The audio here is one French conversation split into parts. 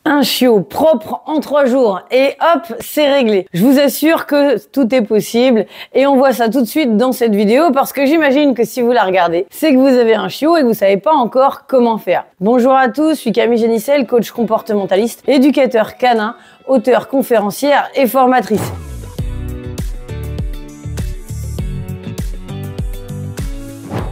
Un chiot propre en 3 jours et hop, c'est réglé. Je vous assure que tout est possible et on voit ça tout de suite dans cette vidéo parce que j'imagine que si vous la regardez, c'est que vous avez un chiot et que vous savez pas encore comment faire. Bonjour à tous, je suis Camille Génissel, coach comportementaliste, éducateur canin, auteure, conférencière et formatrice.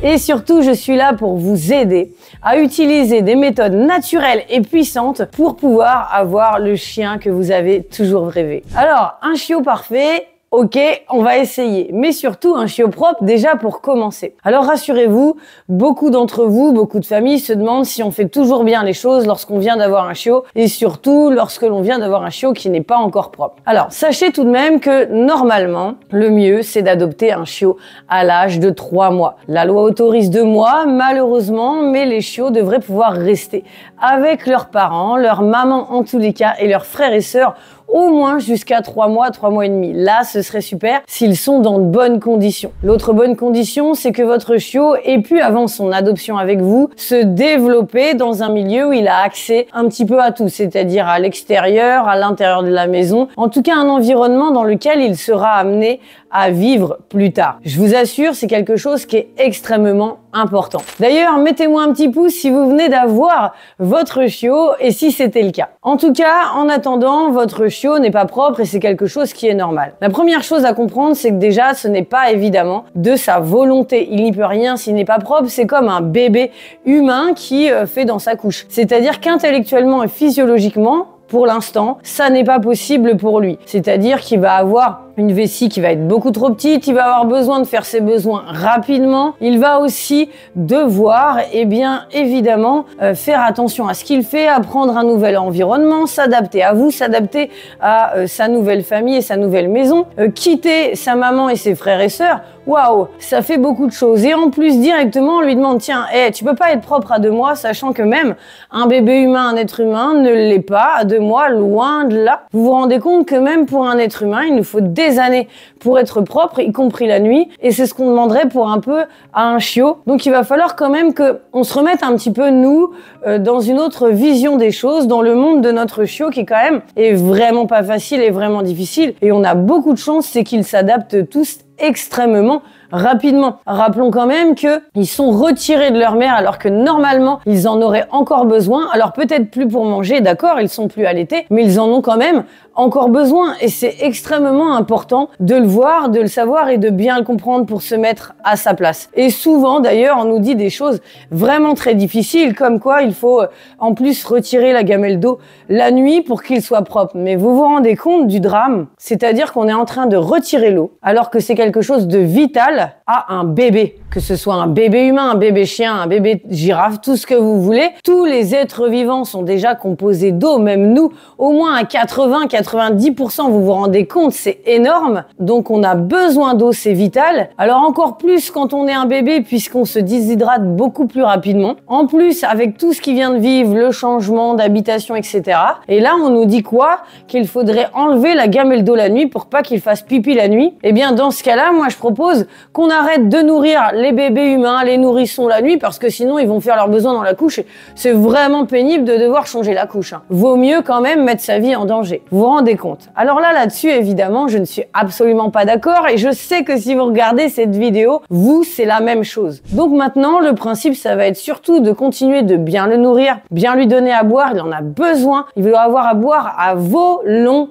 Et surtout, je suis là pour vous aider à utiliser des méthodes naturelles et puissantes pour pouvoir avoir le chien que vous avez toujours rêvé. Alors, un chiot parfait, ok, on va essayer. Mais surtout, un chiot propre déjà pour commencer. Alors rassurez-vous, beaucoup d'entre vous, beaucoup de familles se demandent si on fait toujours bien les choses lorsqu'on vient d'avoir un chiot et surtout lorsque l'on vient d'avoir un chiot qui n'est pas encore propre. Alors, sachez tout de même que normalement, le mieux, c'est d'adopter un chiot à l'âge de 3 mois. La loi autorise 2 mois, malheureusement, mais les chiots devraient pouvoir rester avec leurs parents, leur maman en tous les cas et leurs frères et sœurs au moins jusqu'à 3 mois, 3 mois et demi. Là, ce serait super s'ils sont dans de bonnes conditions. L'autre bonne condition, c'est que votre chiot ait pu, avant son adoption avec vous, se développer dans un milieu où il a accès un petit peu à tout, c'est-à-dire à l'extérieur, à l'intérieur de la maison, en tout cas un environnement dans lequel il sera amené à vivre plus tard. Je vous assure, c'est quelque chose qui est extrêmement important. D'ailleurs, mettez-moi un petit pouce si vous venez d'avoir votre chiot et si c'était le cas. En tout cas, en attendant, votre chiot n'est pas propre et c'est quelque chose qui est normal. La première chose à comprendre, c'est que déjà, ce n'est pas évidemment de sa volonté. Il n'y peut rien s'il n'est pas propre. C'est comme un bébé humain qui fait dans sa couche. C'est-à-dire qu'intellectuellement et physiologiquement, pour l'instant, ça n'est pas possible pour lui. C'est-à-dire qu'il va avoir une vessie qui va être beaucoup trop petite, il va avoir besoin de faire ses besoins rapidement, il va aussi devoir, bien évidemment, faire attention à ce qu'il fait, apprendre un nouvel environnement, s'adapter à vous, s'adapter à sa nouvelle famille et sa nouvelle maison, quitter sa maman et ses frères et sœurs. Waouh, ça fait beaucoup de choses. Et en plus, directement, on lui demande, tiens, tu peux pas être propre à 2 mois, sachant que même un bébé humain, un être humain, ne l'est pas à 2 mois, loin de là. Vous vous rendez compte que même pour un être humain, il nous faut des années pour être propre, y compris la nuit. Et c'est ce qu'on demanderait pour un peu à un chiot. Donc il va falloir quand même qu'on se remette un petit peu, nous, dans une autre vision des choses, dans le monde de notre chiot qui quand même est vraiment pas facile et vraiment difficile. Et on a beaucoup de chance, c'est qu'ils s'adaptent tous extrêmement rapidement. Rappelons quand même qu'ils sont retirés de leur mère alors que normalement ils en auraient encore besoin. Alors peut-être plus pour manger, d'accord, ils sont plus allaités, mais ils en ont quand même encore besoin et c'est extrêmement important de le voir, de le savoir et de bien le comprendre pour se mettre à sa place. Et souvent d'ailleurs on nous dit des choses vraiment très difficiles comme quoi il faut en plus retirer la gamelle d'eau la nuit pour qu'il soit propre. Mais vous vous rendez compte du drame? C'est-à-dire qu'on est en train de retirer l'eau alors que c'est quelque chose de vital à un bébé. Que ce soit un bébé humain, un bébé chien, un bébé girafe, tout ce que vous voulez. Tous les êtres vivants sont déjà composés d'eau, même nous, au moins à 80-90%, vous vous rendez compte, c'est énorme. Donc on a besoin d'eau, c'est vital. Alors encore plus quand on est un bébé, puisqu'on se déshydrate beaucoup plus rapidement. En plus, avec tout ce qui vient de vivre, le changement d'habitation, etc. Et là, on nous dit quoi? Qu'il faudrait enlever la gamelle d'eau la nuit pour pas qu'il fasse pipi la nuit. Eh bien, dans ce cas-là, moi, je propose qu'on arrête de nourrir les bébés humains, les nourrissons la nuit, parce que sinon ils vont faire leurs besoins dans la couche. C'est vraiment pénible de devoir changer la couche. Vaut mieux quand même mettre sa vie en danger. Vous vous rendez compte? Alors là-dessus, évidemment, je ne suis absolument pas d'accord et je sais que si vous regardez cette vidéo, vous, c'est la même chose. Donc maintenant, le principe, ça va être surtout de continuer de bien le nourrir, bien lui donner à boire, il en a besoin, il va avoir à boire à volonté.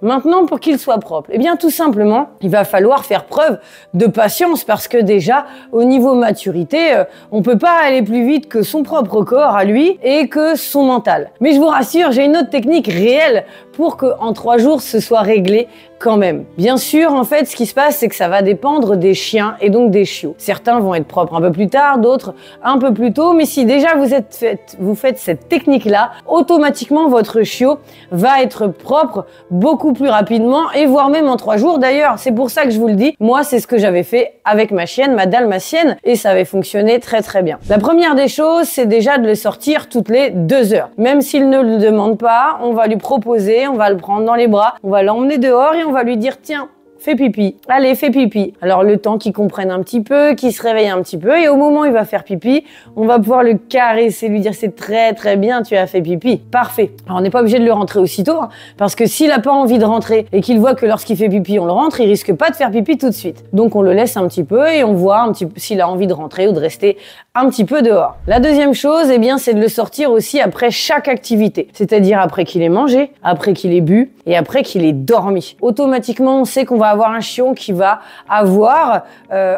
Maintenant, pour qu'il soit propre, eh bien tout simplement, il va falloir faire preuve de patience parce que déjà, au niveau maturité, on peut pas aller plus vite que son propre corps à lui et que son mental. Mais je vous rassure, j'ai une autre technique réelle pour qu'en 3 jours, ce soit réglé quand même. Bien sûr, en fait, ce qui se passe, c'est que ça va dépendre des chiens et donc des chiots. Certains vont être propres un peu plus tard, d'autres un peu plus tôt, mais si déjà vous faites cette technique-là, automatiquement, votre chiot va être propre beaucoup plus rapidement et voire même en 3 jours. D'ailleurs, c'est pour ça que je vous le dis. Moi, c'est ce que j'avais fait avec ma chienne, ma dalmatienne, et ça avait fonctionné très très bien. La première des choses, c'est déjà de le sortir toutes les 2 heures. Même s'il ne le demande pas, on va lui proposer, on va le prendre dans les bras, on va l'emmener dehors et on va lui dire tiens, fais pipi. Allez, fais pipi. Alors le temps qu'il comprenne un petit peu, qu'il se réveille un petit peu, et au moment où il va faire pipi, on va pouvoir le caresser, lui dire c'est très très bien, tu as fait pipi. Parfait. Alors on n'est pas obligé de le rentrer aussitôt, hein, parce que s'il n'a pas envie de rentrer et qu'il voit que lorsqu'il fait pipi, on le rentre, il risque pas de faire pipi tout de suite. Donc on le laisse un petit peu et on voit un petit peu s'il a envie de rentrer ou de rester un petit peu dehors. La deuxième chose, eh bien, c'est de le sortir aussi après chaque activité. C'est-à-dire après qu'il ait mangé, après qu'il ait bu et après qu'il ait dormi. Automatiquement, on sait qu'on va avoir un chiot qui va avoir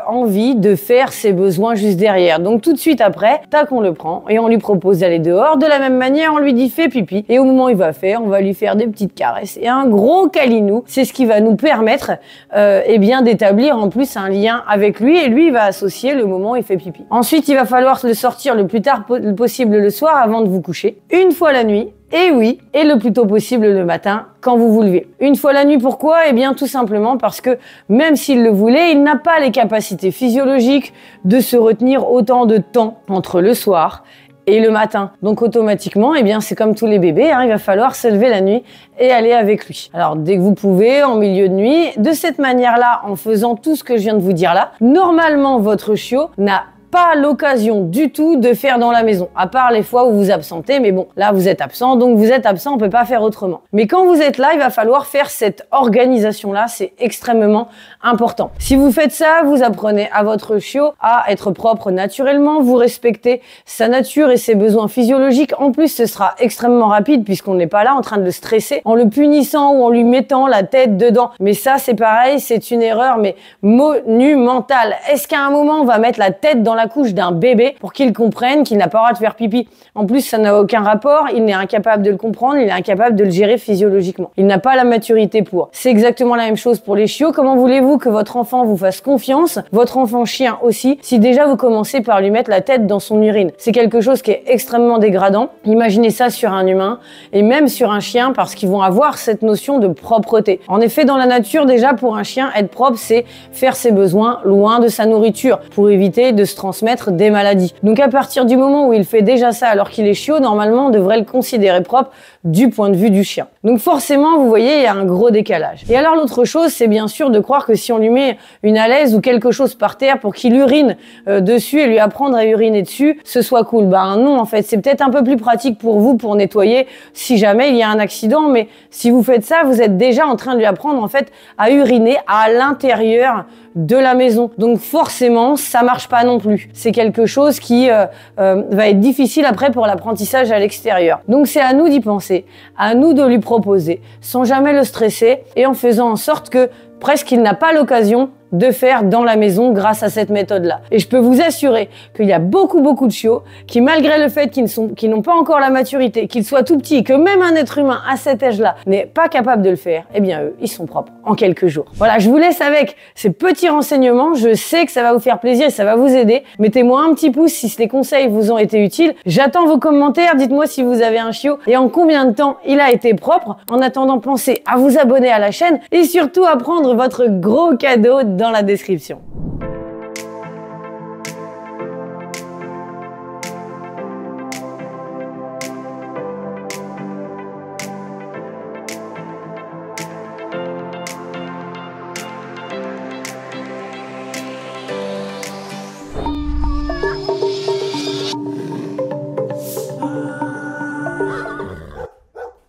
envie de faire ses besoins juste derrière. Donc tout de suite après, tac, on le prend et on lui propose d'aller dehors. De la même manière, on lui dit fais pipi. Et au moment où il va faire, on va lui faire des petites caresses et un gros câlinou. C'est ce qui va nous permettre eh bien, d'établir en plus un lien avec lui et lui, il va associer le moment où il fait pipi. Ensuite, il va falloir le sortir le plus tard possible le soir avant de vous coucher. Une fois la nuit. Et oui, et le plus tôt possible le matin quand vous vous levez. Une fois la nuit, pourquoi? Eh bien tout simplement parce que même s'il le voulait, il n'a pas les capacités physiologiques de se retenir autant de temps entre le soir et le matin. Donc automatiquement, eh bien c'est comme tous les bébés, hein, il va falloir se lever la nuit et aller avec lui. Alors dès que vous pouvez, en milieu de nuit, de cette manière-là, en faisant tout ce que je viens de vous dire là, normalement votre chiot n'a pas l'occasion du tout de faire dans la maison, à part les fois où vous absentez, mais bon, là vous êtes absent, donc vous êtes absent, on peut pas faire autrement. Mais quand vous êtes là, il va falloir faire cette organisation-là, c'est extrêmement important. Si vous faites ça, vous apprenez à votre chiot à être propre naturellement, vous respectez sa nature et ses besoins physiologiques. En plus, ce sera extrêmement rapide puisqu'on n'est pas là en train de le stresser, en le punissant ou en lui mettant la tête dedans. Mais ça, c'est pareil, c'est une erreur, mais monumentale. Est-ce qu'à un moment, on va mettre la tête dans la couche d'un bébé pour qu'il comprenne qu'il n'a pas le droit de faire pipi? En plus, ça n'a aucun rapport, il est incapable de le comprendre, il est incapable de le gérer physiologiquement. Il n'a pas la maturité pour. C'est exactement la même chose pour les chiots. Comment voulez-vous que votre enfant vous fasse confiance, votre enfant chien aussi, si déjà vous commencez par lui mettre la tête dans son urine? C'est quelque chose qui est extrêmement dégradant. Imaginez ça sur un humain et même sur un chien parce qu'ils vont avoir cette notion de propreté. En effet, dans la nature, déjà pour un chien, être propre, c'est faire ses besoins loin de sa nourriture pour éviter de se transmettre des maladies. Donc à partir du moment où il fait déjà ça alors qu'il est chiot, normalement on devrait le considérer propre du point de vue du chien. Donc forcément, vous voyez, il y a un gros décalage. Et alors l'autre chose, c'est bien sûr de croire que si on lui met une alaise ou quelque chose par terre pour qu'il urine dessus et lui apprendre à uriner dessus, ce soit cool. Ben non, en fait, c'est peut-être un peu plus pratique pour vous pour nettoyer si jamais il y a un accident, mais si vous faites ça, vous êtes déjà en train de lui apprendre en fait à uriner à l'intérieur de la maison. Donc forcément, ça marche pas non plus. C'est quelque chose qui va être difficile après pour l'apprentissage à l'extérieur. Donc c'est à nous d'y penser, à nous de lui proposer, sans jamais le stresser et en faisant en sorte que presque il n'a pas l'occasion de faire dans la maison grâce à cette méthode-là. Et je peux vous assurer qu'il y a beaucoup de chiots qui, malgré le fait qu'ils n'ont pas encore la maturité, qu'ils soient tout petits, que même un être humain à cet âge-là n'est pas capable de le faire, eh bien eux, ils sont propres en quelques jours. Voilà, je vous laisse avec ces petits renseignements. Je sais que ça va vous faire plaisir et ça va vous aider. Mettez-moi un petit pouce si les conseils vous ont été utiles. J'attends vos commentaires. Dites-moi si vous avez un chiot et en combien de temps il a été propre. En attendant, pensez à vous abonner à la chaîne et surtout à prendre votre gros cadeau dans la description.